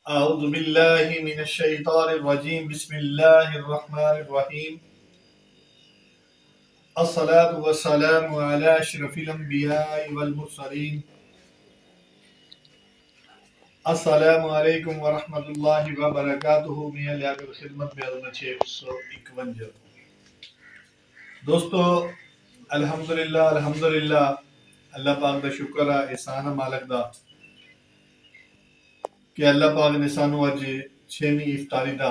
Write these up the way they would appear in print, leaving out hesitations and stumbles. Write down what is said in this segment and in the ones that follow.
أعوذ بالله من الشيطان الرجيم بسم الله الرحمن الرحيم الصلاة والسلام على أشرف الأنبياء والمرسلين السلام عليكم ورحمة الله وبركاته من الياب الخدمت بیازنا 651 دوستو अल्हम्दुलिल्लाह अल्लाह पाक दा शुक्र है एहसान है मालिक दा कि अल्लाह पाक ने सानू अज 6वीं इफ्तारी दा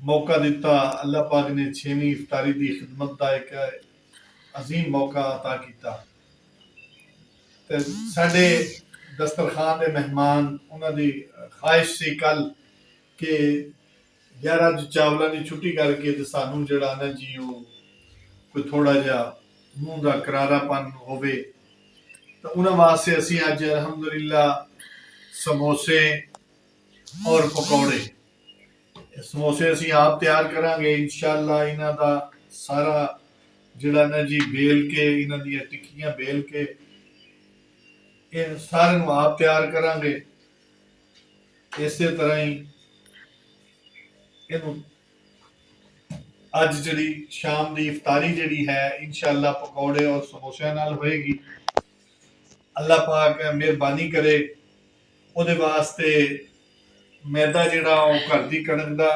मौका दिता। अल्लाह पाक ने 6वीं इफ्तारी दी खिदमत दा एक अजीम मौका अता किया। साडे दस्तरखान दे मेहमान उन्हां दी ख्वाहिश सी कल कि 11 चावलों की छुट्टी करके ते सानू जिहड़ा ना जी वो कोई थोड़ा जिहा मूँह दा करारापन होवे तो उन्हां वास्ते असीं अज अल्हम्दुलिल्लाह समोसे और पकौड़े समोसे असीं आप तैयार करांगे इंशाअल्लाह। इन्हां दा सारा जिहड़ा ना जी बेल के इन्हां दियां टिक्कियां बेल के ये सारे नूं आप तैयार करांगे। इसे तरह ही इहनूं अज जिहड़ी शाम दी इफ्तारी जिहड़ी है इंशाअल्लाह पकौड़े और समोसिਆਂ नाल होएगी। अल्लाह पाक मेहरबानी करे ਉਹਦੇ ਵਾਸਤੇ मैदा ਜਿਹੜਾ ਉਹ ਘਰ ਦੀ ਕਣਕ ਦਾ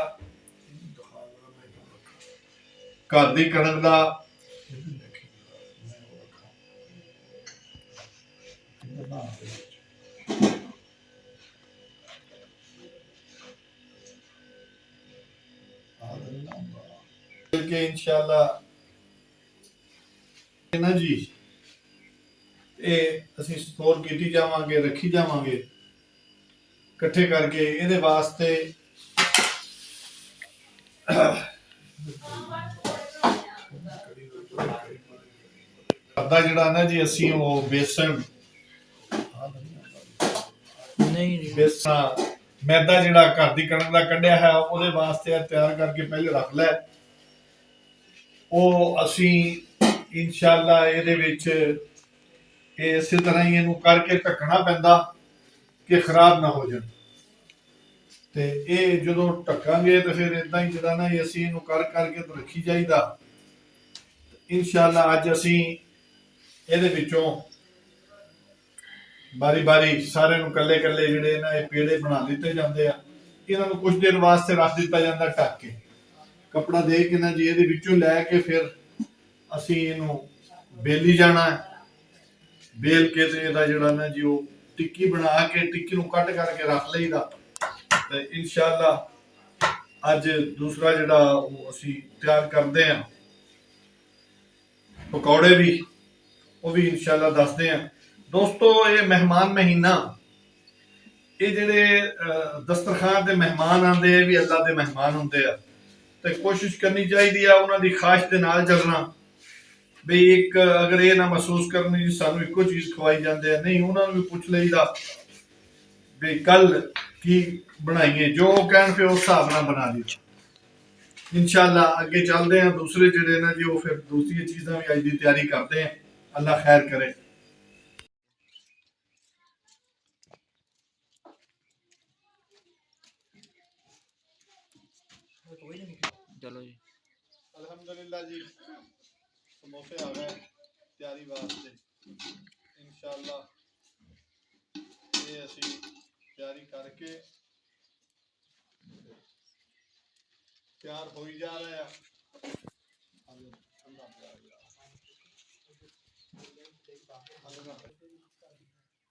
के इंशाअल्लाह ना जी ये ਅਸੀਂ ਸਟੋਰ ਕੀਤੀ ਜਾਵਾਂਗੇ ਰੱਖੀ ਜਾਵਾਂਗੇ ਇਕੱਠੇ ਕਰਕੇ। ਇਹਦੇ ਵਾਸਤੇ ਅੱਧਾ ਜਿਹੜਾ ਨਾ ਜੀ ਅਸੀਂ ਉਹ ਬੇਸਣ मैदा जिहड़ा घर दी कणक दा कढिया है ਉਹਦੇ ਵਾਸਤੇ ਤਿਆਰ ਕਰਕੇ ਪਹਿਲੇ ਰੱਖ ਲੈ। ਉਹ ਅਸੀਂ इंशाअल्लाह ਇਹਦੇ ਵਿੱਚ ਇਸੇ ਤਰ੍ਹਾਂ ਹੀ ਇਹਨੂੰ ਕਰਕੇ ਢੱਕਣਾ ਪੈਂਦਾ कि खराब ना हो जाए। ਤੇ ਇਹ ਜਦੋਂ ਢੱਕਾਂਗੇ ਤੇ ਫਿਰ ਇਦਾਂ ਹੀ ਜਿਹੜਾ ਨਾ ਅਸੀਂ ਇਹਨੂੰ ਕਰਕੇ ਤੇ ਰੱਖੀ ਜਾਈਦਾ। इंशाअल्लाह ਅੱਜ ਅਸੀਂ ਇਹਦੇ ਵਿੱਚੋਂ बारी बारी सारे नूं कल्ले कल्ले जिहड़े ना ये पेड़े बना दिते जांदे आ। इन्हां नूं कुछ देर वास्ते रख दिता जांदा ढक के कपड़ा दे के ना जी इहदे विचों लै के फिर असीं इहनूं बेली जाना है। बेल के ते इहदा जिहड़ा ना जी वो टिक्की बना के टिक्की नूं कट करके रख लईदा। ते इंशाअल्लाह अज दूसरा जिहड़ा असीं तैयार करदे आ पकौड़े भी वो भी इंशाअल्लाह दसदे आ। दोस्तों ये मेहमान महीना ये जेडे दस्तरखान के मेहमान आते हैं भी अल्लाह के मेहमान होंगे तो कोशिश करनी चाहिए उन्होंने ख्वाहिश के नाल चलना बई एक अगर ये ना महसूस करनी जी सानू एको चीज़ खवाई जाते हैं नहीं उन्होंने भी पूछ लीदा बई कल की बनाइए जो कह फिर उस हिसाब न बना दी। इंशाअल्लाह अगे चलते हैं दूसरे जेडे ना जी वो फिर दूसरी चीज़ा भी अज की तैयारी करते हैं। अल्लाह खैर करे। चलो जी अल्हम्दुलिल्लाह जी समोसे आ गए तैयारी वास्ते। इंशाअल्लाह ये असी तैयारी करके तैयार हो ही जा रहे हैं।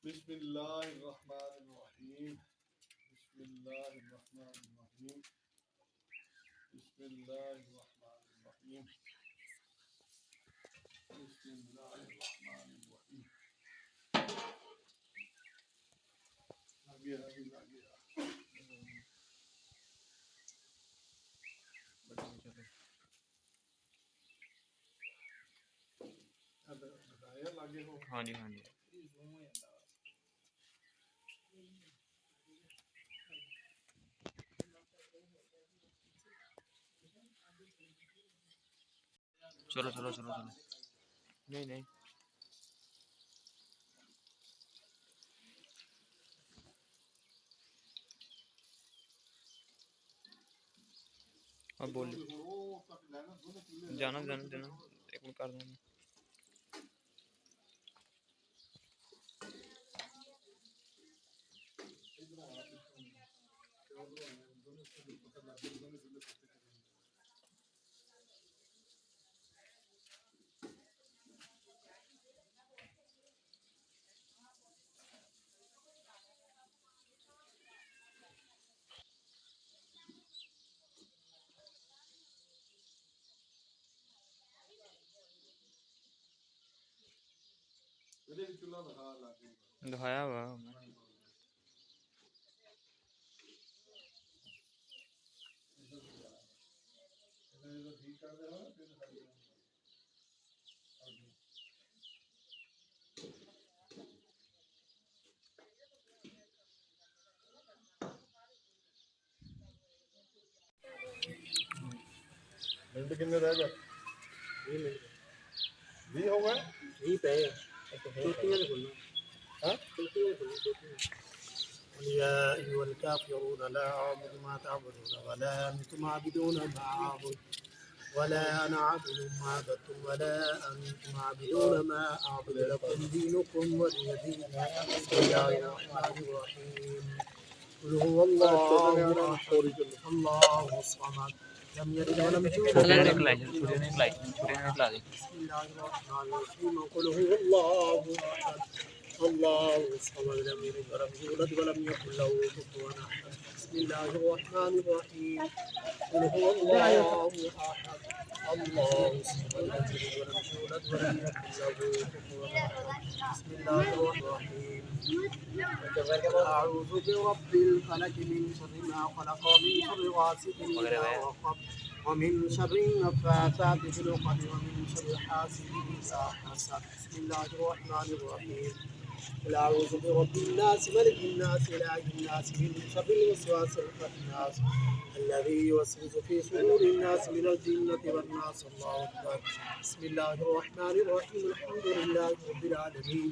बिस्मिल्लाहिर्रहमानिर्रहीम बिस्मिल्लाहिर्रहमानिर्रहीम बिस्मिल्लाहिर्रहमानिर्रहीम बिस्मिल्लाहिर्रहमानिर्रहीम। हाँ जी हाँ जी चलो चलो चलो चलो नहीं नहीं हाँ बोल जाना जाना जाना एक मिनट कर दूँ दिखाया हुआ मिनट कितने रह गए 20 हो गए 20 पे हाँ يا أيها الكافرون لا أعبد ما تعبدون ولا أنتم عابدون ما أعبد ولا أنا عابد ما عبدتم ولا أنتم عابدون ما أعبد لكم دينكم ولي دين. بسم الله الرحمن الرحيم قل هو الله أحد الله الصمد لم يلد ولم يولد छोटे ने ولم निकला يكن छोटे ने निकला छोटे ने निकला दी بسم الله الرحمن الرحيم قل هو الله أحد الله الصمد لم يلد ولم يولد ولم يكن له كفوا أحد. بسم الله الرحمن الرحيم قل هو الله أحد الله الصمد لم يلد ولم يولد ولم يكن له كفوا أحد. بسم الله الرحمن الرحيم أعوذ برب الفلك من شر ما خلق ومن شر غاسق إذا وقب ومن شر النفاثات في العقد ومن شر حاسد إذا حسد. بسم الله الرحمن الرحيم قل أعوذ برب الناس ملك الناس إله الناس من شر الوسواس الخناس الذي يوسوس في صدور الناس من الجنة والناس. الله أكبر. بسم الله الرحمن الرحيم الحمد لله رب العالمين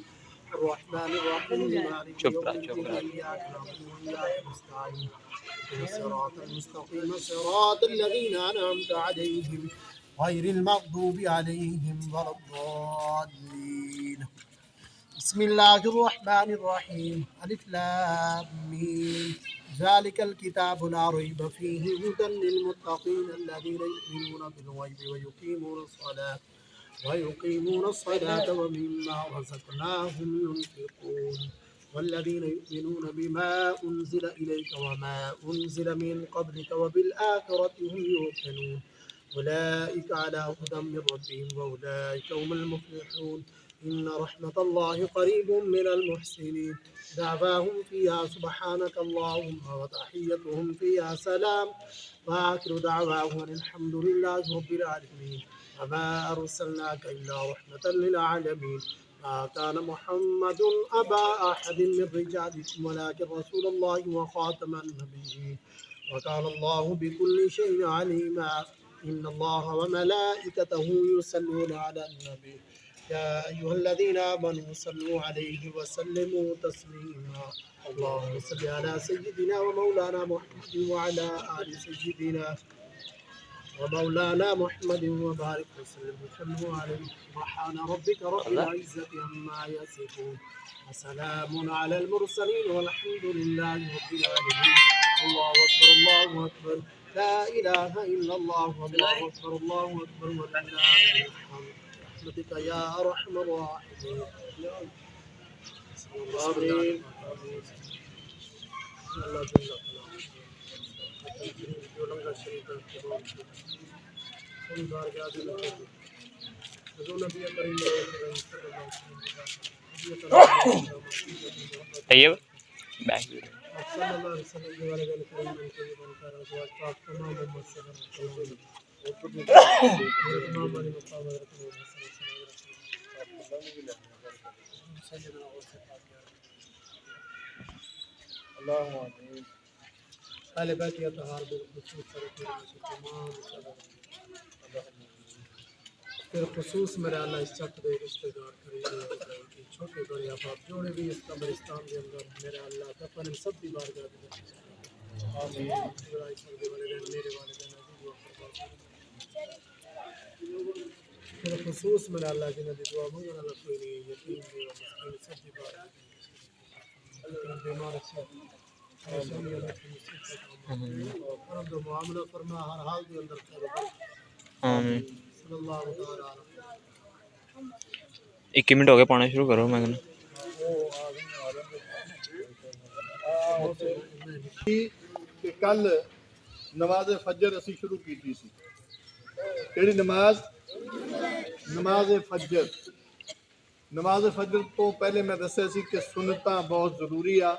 الرحمن الرحيم مالك يوم الدين إياك نعبد وإياك نستعين اهدنا الصراط المستقيم صراط الذين أنعمت عليهم غير المغضوب عليهم ولا الضالين. بسم الله الرحمن الرحيم ألف لام ميم ذلك الكتاب لا ريب فيه هدى للمتقين الذين يؤمنون بالغيب ويقيمون الصلاة ومما رزقناهم ينفقون والذين يؤمنون بما أنزل إليك وما أنزل من قبلك وبالآخرة هم يوقنون أولئك على هدى من ربهم وأولئك هم المفلحون. إن رحمة الله قريب من المحسنين دعواهم فيها سبحانك اللهم وتحيتهم فيها سلام وآخر دعواهم الحمد لله رب العالمين. وما أرسلناك إلا رحمة للعالمين. ما كان محمد أبا أحد من رجالكم ولكن رسول الله وخاتم النبيين وكان الله بكل شيء عليما. إن الله وملائكته يصلون على النبي يا أيها الذين آمنوا صلوا عليه وسلموا تسليما. اللهم صل على سيدنا ومولانا محمد وعلى آل سيدنا ومولانا محمد وبارك وسلم وسلموا عليه. سبحان ربك رب العزة عما يصفون وسلام على المرسلين والحمد لله رب العالمين. الله أكبر الله أكبر لا إله إلا الله والله أكبر الله أكبر ولله الحمد برحمتك يا أرحم الراحمين. آمين. الله جل طيب बैक पहले बैठ गया था हार फिर खसूस मेरे अल्लाह इस चक दे रिश्तेदार करीबी छोटे बड़े आप जोड़े भी इस कब्रिस्तान के अंदर मेरे अल्लाह दफन सब भी बार मेरे वाले फिर खसूस में अल्लाह जिन्हें दी दुआ मंगना अल्लाह कोई नहीं यतीम भी और मिस्कीन सब दी दुआ लेकिन बीमार अच्छा परेशानी अल्लाह की मुसीबत और करम दो मुआमला फरमा हर हाल के अंदर खैर आमीन। सल्लल्लाहु तआला अलैहि 21 मिनट हो गए, पाना शुरू करो। मैं कहना कि कल नमाज फजर असी शुरू की सी। केड़ी नमाज? नमाज फजर। नमाज फजर तो पहले मैं दस्या सी कि सुन्नतां बहुत जरूरी आ।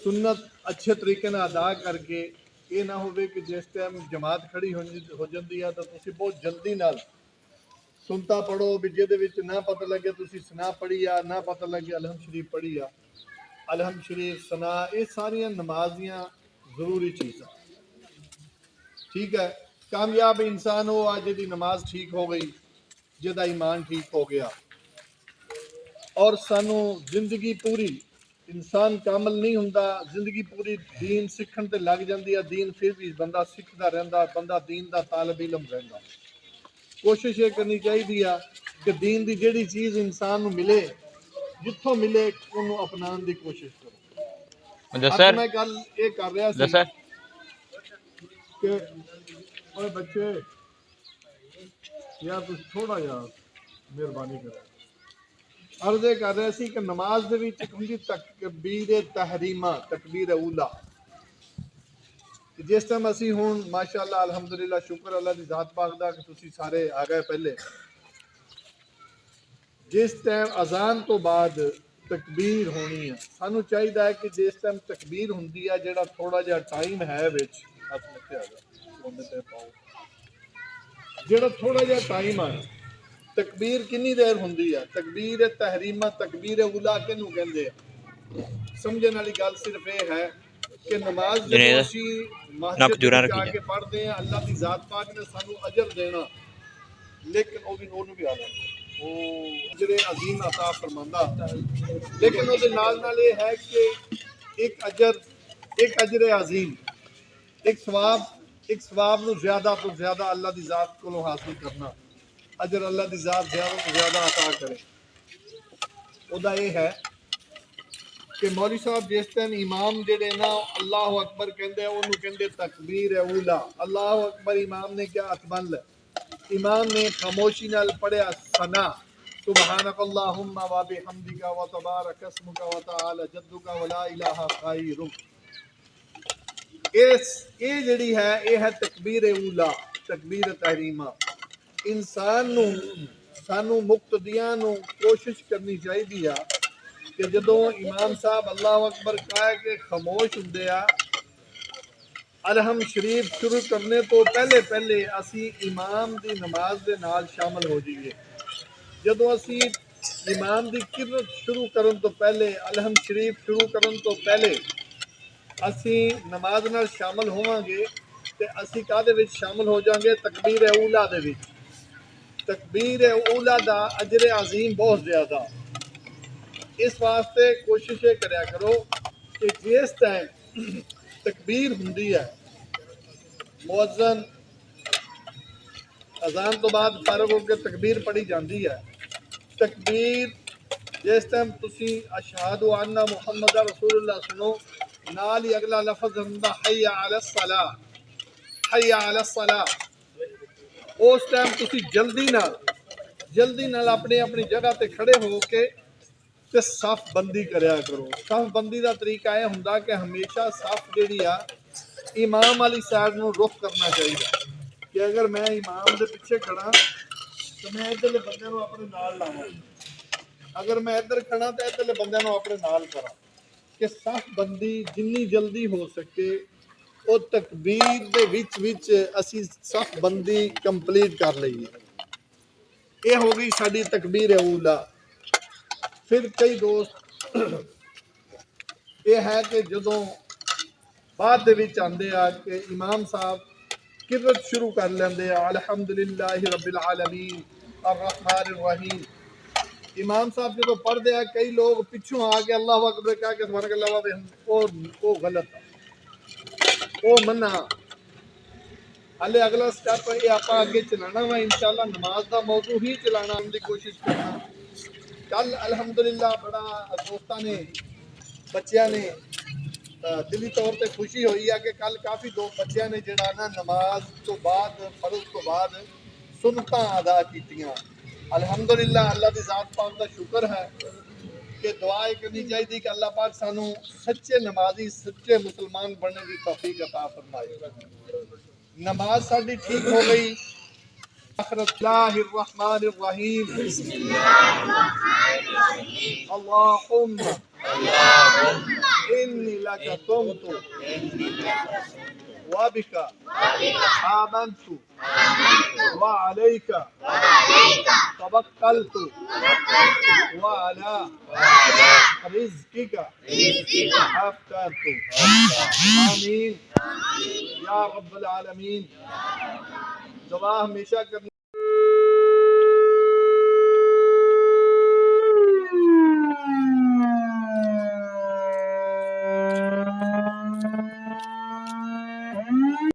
सुन्नत अच्छे तरीके नाल अदा करके ये ना होवे कि जिस टाइम जमात खड़ी हो जाती है तो तुसी बहुत जल्दी नाल सुनता पढ़ो भी जिहदे विच ना पता लगे तुसी सना पढ़ी आ, ना पता लगे अलहम शरीफ पढ़ी आ। अलहम शरीफ सना ये सारियां नमाजियां जरूरी चीज़ां। ठीक है, कामयाब इंसान हो आज जिहदी नमाज ठीक हो गई, जिहदा ईमान ठीक हो गया। और सानू जिंदगी पूरी इंसान कामल नहीं हुंदा, जिंदगी पूरी दीन सीखण ते लग जाती है। दीन फिर भी बंदा सीखता रहिंदा, बंदा दीन दा तालिब इलम रहिंदा। कोशिश ये करनी चाहिए कि दीन दी जिहड़ी चीज़ इंसान नू मिले, जिथों मिले उन्होंने अपनाने की कोशिश करो। दसर मैं गल ये कर रहा सी दसर कि ओए बच्चे यार तुम थोड़ा यार मेहरबानी करो। अर्ज ये कर रहे सी कि नमाज दे विच इक हुंदी तकबीर तहरीमा, तकबीर उला। जिस टाइम असी हुण माशाअल्लाह अल्हम्दुलिल्लाह शुक्र अल्लाह दी जात पाक दा कि तुसी सारे आ गए पहले। जिस टाइम अजान तो बाद तकबीर होनी है, सानू चाहिए है कि जिस टाइम तकबीर हुंदी है जेड़ा थोड़ा जिहा टाइम है विच जेड़ा थोड़ा जिहा टाइम है, तकबीर कितनी देर हुंदी है? तकबीर तहरीमा, तकबीर उला किनू कहंदे आ? समझने वाली गल सिर्फ ये है कि नमाज जब असी मस्जिद में जाके पढ़ते हैं अल्लाह की जात पाक ने सानू अजर देना, लेकिन वो भी नूर भी आना वो अजर अजीम अता फरमांदा। लेकिन वो नाल नाल ये है कि एक अजर अजीम, एक सवाब नू ज्यादा तो ज्यादा अल्लाह की जात को हासिल करना, अजर अल्लाह की जात ज्यादा तो ज्यादा अता करे। ओदा ये है कि मौलवी साहब जिस टाइम इमाम जेडे ना अल्लाह अकबर कहते हैं उन्होंने कहते तकबीर उला। अल्लाह अकबर इमाम ने क्या अकबल, इमाम ने खामोशी नाल पढ़िया सना सुबहानकल्लाहुम्मा व बिहम्दिका व तबारक अस्मुका व तआला जद्दुका व ला इलाहा गैरुक। ये जिहड़ी है ये है तकबीर उला, तकबीर तहरीमा। इंसान नू सानू मुक्तदियां नू कोशिश करनी चाहिए कि जदों इमाम साहब अल्लाह अकबर कहा कि खामोश हुंदे आ, अलहम शरीफ शुरू करने तो पहले असी इमाम दी नमाज दे नाल शामिल हो जाइए। जदों असी इमाम दी किरत शुरू करन तो पहले, अलहम शरीफ शुरू करन तो पहले असी नमाज नाल शामिल होवांगे ते असी काहदे विच शामिल हो जाएंगे? तकबीर उला दे विच। तकबीर उला दा अजर अजीम बहुत ज्यादा। इस वास्ते कोशिश ये करया करो कि जिस टाइम तकबीर हुंदी है, मुअज्जन अजान तो बाद फारग होकर तकबीर पढ़ी जाती है। तकबीर जिस टाइम तुसी अशहदु अन्ना मुहम्मद रसूलुल्लाह सुनो, नाल ही अगला लफ्ज हुंदा हय्या अलस सलाह, हय्या अलस सलाह। उस टाइम तुसी जल्दी नाल अपनी अपनी जगह ते खड़े हो के ते सफ बंदी करया करो। सफ बंदी का तरीका यह हुंदा कि हमेशा सफ जिहड़ी आ इमाम वाली साइड नूं रुख करना चाहिए कि अगर मैं इमाम दे पिछे खड़ा तो मैं इधरले बंदे नूं अपने नाल लावां, अगर मैं इधर खड़ा तो इधरले बंदे नूं अपने नाल करा कि सफ बंदी जिन्नी जल्दी हो सके वो तकबीर दे विच असी सफ बंदी कंप्लीट कर लईए। ये हो गई साडी तकबीर उला। फिर कई दोस्त ये है कि जदों बाद दे विच आंदे आ कि इमाम साहब किरत शुरू कर लेंदे आ अलहम्दुलिल्लाहि रब्बिल आलमीन अर्रहमानिर रहीम। इमाम साहब जो पढ़ते हैं कई लोग पिछों आके अल्लाह अकबर कह के सुभानअल्लाह वो गलत है, वो मना। हले अगला स्टेप ये आप अगे चलाना वा इंशाल्लाह नमाज का मौजू ही चलाना की कोशिश करना। कल अल्हम्दुलिल्लाह बड़ा दोस्तों ने बच्चों ने दिली तौर पर खुशी हुई है कि कल काफ़ी दो बच्चों ने जड़ा ना नमाज तो बाद फर्ज तो बाद सुन्नतां अदा कीतियां। अल्हम्दुलिल्लाह अल्लाह की ज़ात पाक का शुक्र है कि दुआ करनी चाहिए कि अल्लाह पाक सानू सच्चे नमाजी सच्चे मुसलमान बनने की तौफीक अता फरमाए। नमाज साडी ठीक हो गई। बिस्मिल्लाहिर्रहमानिर्रहीम अल्लाहुम्मा इन्नी लका तुमतु व बिका आमनतु व अलैका तवक्कलतु व अला रिज़्किका अफ्तरतु। आमीन या रब्बल आलमीन। दुआ हमेशा करनी